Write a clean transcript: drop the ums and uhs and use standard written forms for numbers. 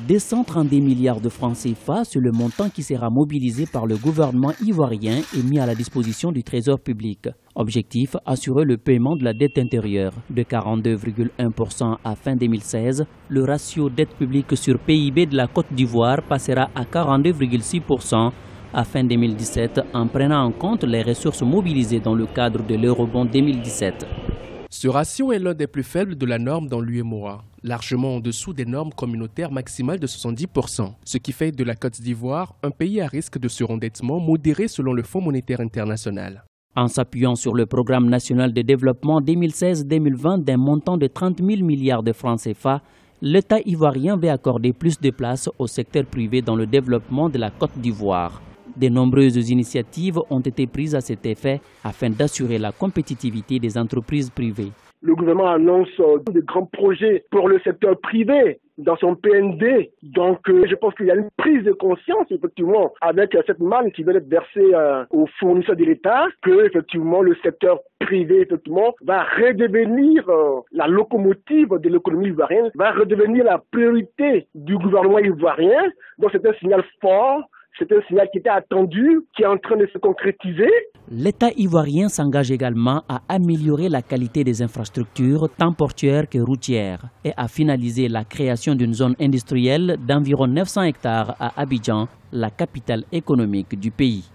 232 milliards de francs CFA, c'est le montant qui sera mobilisé par le gouvernement ivoirien et mis à la disposition du Trésor public. Objectif, assurer le paiement de la dette intérieure. De 42,1% à fin 2016, le ratio dette publique sur PIB de la Côte d'Ivoire passera à 42,6% à fin 2017 en prenant en compte les ressources mobilisées dans le cadre de l'Eurobond 2017. Ce ratio est l'un des plus faibles de la norme dans l'UEMOA, largement en dessous des normes communautaires maximales de 70%, ce qui fait de la Côte d'Ivoire un pays à risque de surendettement modéré selon le Fonds monétaire international. En s'appuyant sur le programme national de développement 2016-2020 d'un montant de 30 000 milliards de francs CFA, l'État ivoirien veut accorder plus de place au secteur privé dans le développement de la Côte d'Ivoire. De nombreuses initiatives ont été prises à cet effet afin d'assurer la compétitivité des entreprises privées. Le gouvernement annonce de grands projets pour le secteur privé dans son PND. Donc je pense qu'il y a une prise de conscience effectivement avec cette manne qui va être versée aux fournisseurs de l'État que effectivement le secteur privé effectivement va redevenir la locomotive de l'économie ivoirienne, va redevenir la priorité du gouvernement ivoirien. Donc c'est un signal fort. C'est un signal qui était attendu, qui est en train de se concrétiser. L'État ivoirien s'engage également à améliorer la qualité des infrastructures, tant portuaires que routières, et à finaliser la création d'une zone industrielle d'environ 900 hectares à Abidjan, la capitale économique du pays.